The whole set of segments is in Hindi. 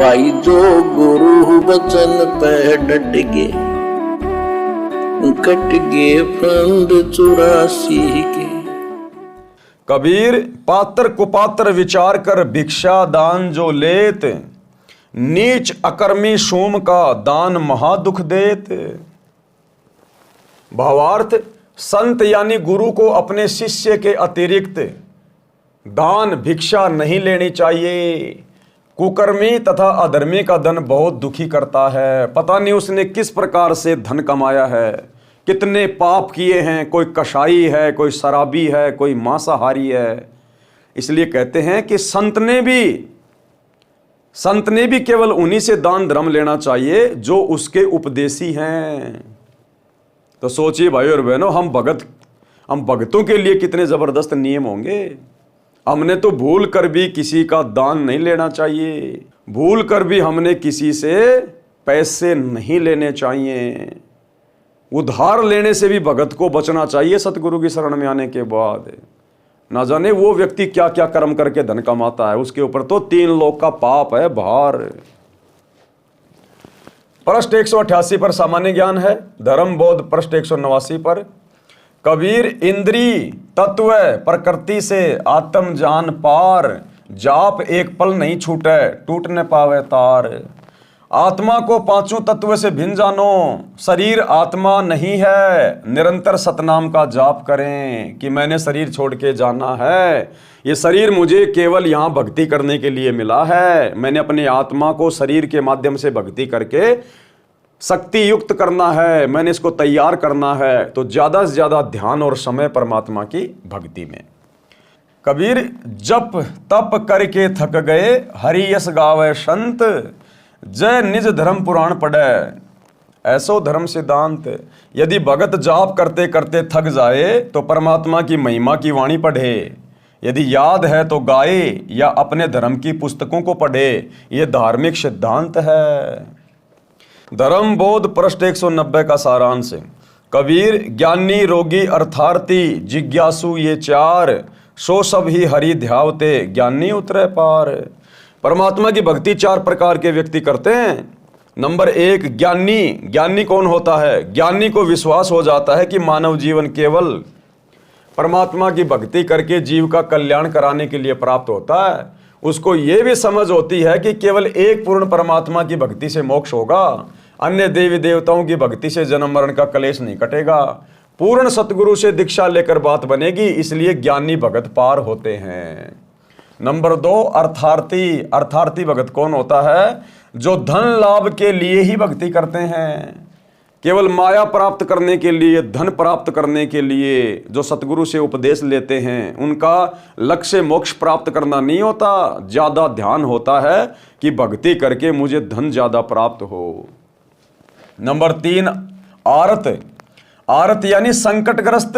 भाई जो गुरु वचन पे डट गए, कट गए फंद 84 के। कबीर पात्र कुपात्र विचार कर भिक्षा दान जो लेत, नीच अकर्मी सोम का दान महादुख देत। भावार्थ, संत यानी गुरु को अपने शिष्य के अतिरिक्त दान भिक्षा नहीं लेनी चाहिए। कुकर्मी तथा अधर्मी का धन बहुत दुखी करता है। पता नहीं उसने किस प्रकार से धन कमाया है, कितने पाप किए हैं। कोई कसाई है, कोई शराबी है, कोई मांसाहारी है। इसलिए कहते हैं कि संत ने भी केवल उन्हीं से दान धर्म लेना चाहिए जो उसके उपदेशी हैं। तो सोचिए भाई और बहनों, हम भगतों के लिए कितने जबरदस्त नियम होंगे। हमने तो भूल कर भी किसी का दान नहीं लेना चाहिए, भूल कर भी हमने किसी से पैसे नहीं लेने चाहिए। उधार लेने से भी भगत को बचना चाहिए सतगुरु की शरण में आने के बाद। ना जाने वो व्यक्ति क्या क्या कर्म करके धन कमाता है, उसके ऊपर तो 3 लोक का पाप है भार। पृष्ठ 188 पर सामान्य ज्ञान है। धर्म बोध पृष्ठ 189 पर। कबीर इंद्री तत्व प्रकृति से आत्म जान पार, जाप एक पल नहीं छूटे टूट न पावे तार। आत्मा को 5 तत्व से भिन्न जानो, शरीर आत्मा नहीं है, निरंतर सतनाम का जाप करें कि मैंने शरीर छोड़ के जाना है। ये शरीर मुझे केवल यहाँ भक्ति करने के लिए मिला है। मैंने अपनी आत्मा को शरीर के माध्यम से भक्ति करके शक्ति युक्त करना है, मैंने इसको तैयार करना है। तो ज़्यादा से ज़्यादा ध्यान और समय परमात्मा की भक्ति में। कबीर जप तप करके थक गए, हरि यस गावे संत, जय निज धर्म पुराण पढ़े ऐसो धर्म सिद्धांत। यदि भगत जाप करते करते थक जाए तो परमात्मा की महिमा की वाणी पढ़े। यदि याद है तो गाए या अपने धर्म की पुस्तकों को पढ़े। ये धार्मिक सिद्धांत है। धर्म बोध पृष्ठ 190 का सारांश। कबीर ज्ञानी रोगी अर्थार्थी जिज्ञासु ये 4, सो सब ही हरि ध्यावते ज्ञानी उतरे पार। परमात्मा की भक्ति 4 प्रकार के व्यक्ति करते हैं। नंबर 1 ज्ञानी। ज्ञानी कौन होता है? ज्ञानी को विश्वास हो जाता है कि मानव जीवन केवल परमात्मा की भक्ति करके जीव का कल्याण कराने के लिए प्राप्त होता है। उसको यह भी समझ होती है कि केवल एक पूर्ण परमात्मा की भक्ति से मोक्ष होगा, अन्य देवी देवताओं की भक्ति से जन्म मरण का कलेश नहीं कटेगा। पूर्ण सतगुरु से दीक्षा लेकर बात बनेगी, इसलिए ज्ञानी भगत पार होते हैं। नंबर 2 अर्थार्थी। अर्थार्थी भगत कौन होता है? जो धन लाभ के लिए ही भक्ति करते हैं, केवल माया प्राप्त करने के लिए, धन प्राप्त करने के लिए जो सतगुरु से उपदेश लेते हैं, उनका लक्ष्य मोक्ष प्राप्त करना नहीं होता। ज़्यादा ध्यान होता है कि भक्ति करके मुझे धन ज़्यादा प्राप्त हो। नंबर 3 आरत। आरत यानी संकटग्रस्त,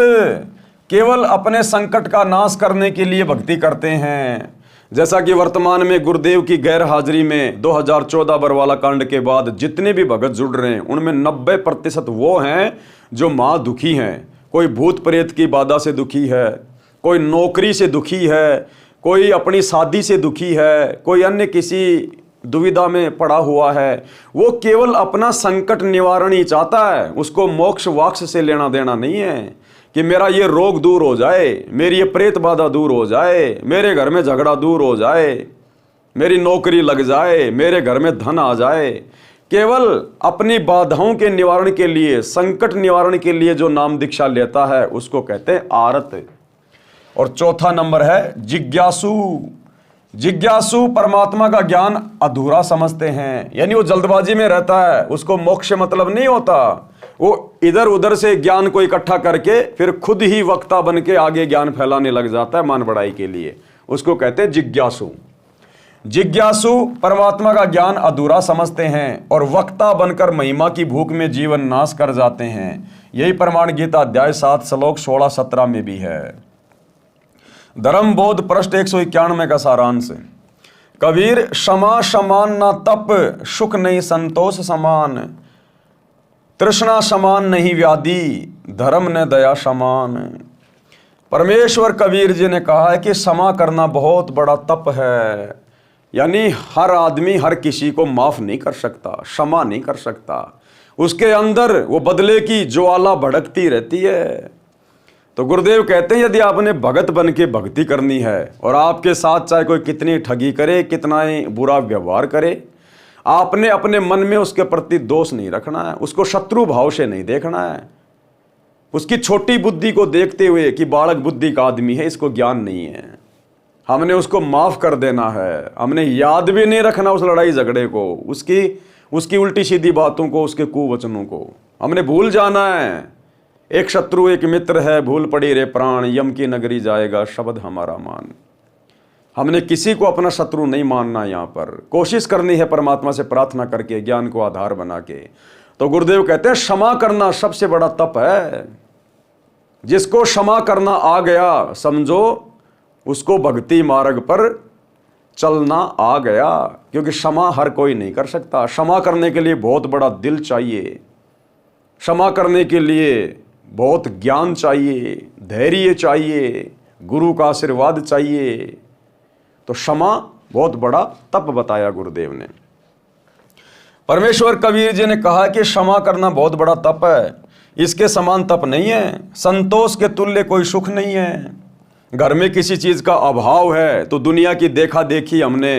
केवल अपने संकट का नाश करने के लिए भक्ति करते हैं। जैसा कि वर्तमान में गुरुदेव की गैर हाजिरी में 2014 बरवाला कांड के बाद जितने भी भगत जुड़ रहे हैं, उनमें 90% वो हैं जो माँ दुखी हैं। कोई भूत प्रेत की बाधा से दुखी है, कोई नौकरी से दुखी है, कोई अपनी शादी से दुखी है, कोई अन्य किसी दुविधा में पड़ा हुआ है। वो केवल अपना संकट निवारण ही चाहता है, उसको मोक्ष वाक्ष से लेना देना नहीं है कि मेरा ये रोग दूर हो जाए, मेरी ये प्रेत बाधा दूर हो जाए, मेरे घर में झगड़ा दूर हो जाए, मेरी नौकरी लग जाए, मेरे घर में धन आ जाए। केवल अपनी बाधाओं के निवारण के लिए, संकट निवारण के लिए जो नाम दीक्षा लेता है उसको कहते हैं आरत। और चौथा नंबर है जिज्ञासु। जिज्ञासु परमात्मा का ज्ञान अधूरा समझते हैं, यानी वो जल्दबाजी में रहता है, उसको मोक्ष से मतलब नहीं होता। वो इधर उधर से ज्ञान को इकट्ठा करके फिर खुद ही वक्ता बन के आगे ज्ञान फैलाने लग जाता है मान बढ़ाई के लिए। उसको कहते हैं जिज्ञासु। जिज्ञासु परमात्मा का ज्ञान अधूरा समझते हैं और वक्ता बनकर महिमा की भूख में जीवन नाश कर जाते हैं। यही प्रमाण गीता अध्याय 7 श्लोक 16-17 में भी है। धर्म बोध पृष्ठ 191 का सारांश। कबीर क्षमा समान ना तप, सुख नहीं संतोष समान, तृष्णा समान नहीं व्याधि, धर्म ने दया समान। परमेश्वर कबीर जी ने कहा है कि क्षमा करना बहुत बड़ा तप है। यानी हर आदमी हर किसी को माफ नहीं कर सकता, क्षमा नहीं कर सकता। उसके अंदर वो बदले की ज्वाला भड़कती रहती है। तो गुरुदेव कहते हैं यदि आपने भगत बन के भक्ति करनी है और आपके साथ चाहे कोई कितनी ठगी करे, कितना ही बुरा व्यवहार करे, आपने अपने मन में उसके प्रति दोष नहीं रखना है, उसको शत्रु भाव से नहीं देखना है, उसकी छोटी बुद्धि को देखते हुए कि बालक बुद्धि का आदमी है, इसको ज्ञान नहीं है, हमने उसको माफ कर देना है। हमने याद भी नहीं रखना उस लड़ाई झगड़े को, उसकी उल्टी सीधी बातों को, उसके कुवचनों को हमने भूल जाना है। एक शत्रु एक मित्र है, भूल पड़ी रे प्राण, यम की नगरी जाएगा शब्द हमारा मान। हमने किसी को अपना शत्रु नहीं मानना। यहाँ पर कोशिश करनी है परमात्मा से प्रार्थना करके, ज्ञान को आधार बना के। तो गुरुदेव कहते हैं क्षमा करना सबसे बड़ा तप है। जिसको क्षमा करना आ गया, समझो उसको भक्ति मार्ग पर चलना आ गया, क्योंकि क्षमा हर कोई नहीं कर सकता। क्षमा करने के लिए बहुत बड़ा दिल चाहिए, क्षमा करने के लिए बहुत ज्ञान चाहिए, धैर्य चाहिए, गुरु का आशीर्वाद चाहिए। तो क्षमा बहुत बड़ा तप बताया गुरुदेव ने। परमेश्वर कबीर जी ने कहा कि क्षमा करना बहुत बड़ा तप है, इसके समान तप नहीं है। संतोष के तुल्य कोई सुख नहीं है। घर में किसी चीज का अभाव है तो दुनिया की देखा देखी हमने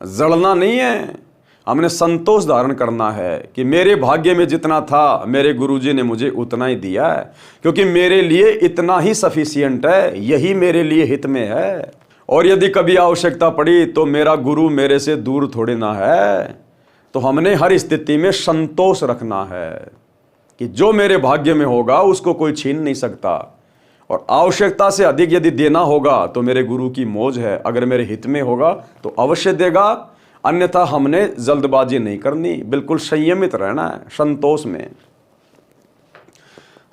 जड़ना नहीं है, हमने संतोष धारण करना है कि मेरे भाग्य में जितना था मेरे गुरुजी ने मुझे उतना ही दिया है, क्योंकि मेरे लिए इतना ही सफिशिएंट है, यही मेरे लिए हित में है। और यदि कभी आवश्यकता पड़ी तो मेरा गुरु मेरे से दूर थोड़े ना है। तो हमने हर स्थिति में संतोष रखना है कि जो मेरे भाग्य में होगा उसको कोई छीन नहीं सकता, और आवश्यकता से अधिक यदि देना होगा तो मेरे गुरु की मौज है, अगर मेरे हित में होगा तो अवश्य देगा, अन्यथा हमने जल्दबाजी नहीं करनी, बिल्कुल संयमित रहना है संतोष में।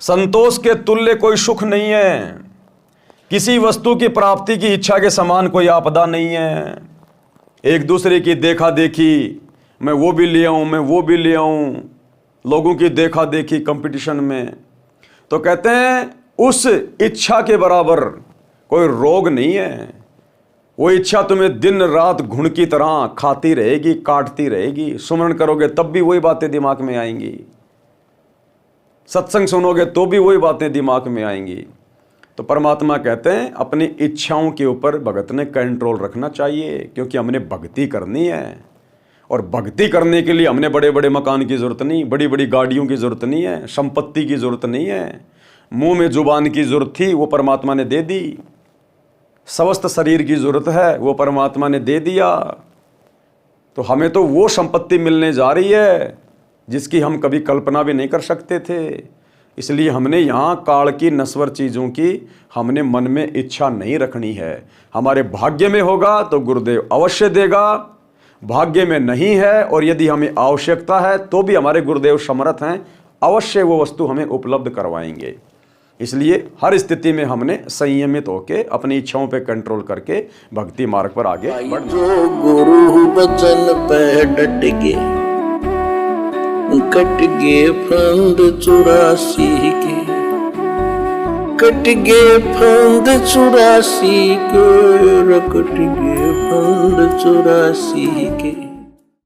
संतोष के तुल्य कोई सुख नहीं है। किसी वस्तु की प्राप्ति की इच्छा के समान कोई आपदा नहीं है। एक दूसरे की देखा देखी, मैं वो भी ले आऊं, मैं वो भी ले आऊं, लोगों की देखा देखी कंपटीशन में, तो कहते हैं उस इच्छा के बराबर कोई रोग नहीं है। वो इच्छा तुम्हें दिन रात घुन की तरह खाती रहेगी, काटती रहेगी। सुमरण करोगे तब भी वही बातें दिमाग में आएंगी, सत्संग सुनोगे तो भी वही बातें दिमाग में आएंगी। तो परमात्मा कहते हैं अपनी इच्छाओं के ऊपर भगत ने कंट्रोल रखना चाहिए, क्योंकि हमने भक्ति करनी है। और भक्ति करने के लिए हमने बड़े बड़े मकान की जरूरत नहीं, बड़ी बड़ी गाड़ियों की जरूरत नहीं है, संपत्ति की जरूरत नहीं है। मुंह में जुबान की जरूरत थी, वो परमात्मा ने दे दी। समस्त शरीर की जरूरत है, वो परमात्मा ने दे दिया। तो हमें तो वो संपत्ति मिलने जा रही है जिसकी हम कभी कल्पना भी नहीं कर सकते थे। इसलिए हमने यहाँ काल की नश्वर चीज़ों की हमने मन में इच्छा नहीं रखनी है। हमारे भाग्य में होगा तो गुरुदेव अवश्य देगा, भाग्य में नहीं है और यदि हमें आवश्यकता है तो भी हमारे गुरुदेव समर्थ हैं, अवश्य वो वस्तु हमें उपलब्ध करवाएंगे। इसलिए हर स्थिति में हमने संयमित होकर अपनी इच्छाओं पे कंट्रोल करके भक्ति मार्ग पर आगे बढ़ना। जो गुरु बचन पे डट के कट गए फंद 84 के, कट गए फंद 84 के, कट गए फंद 84 के।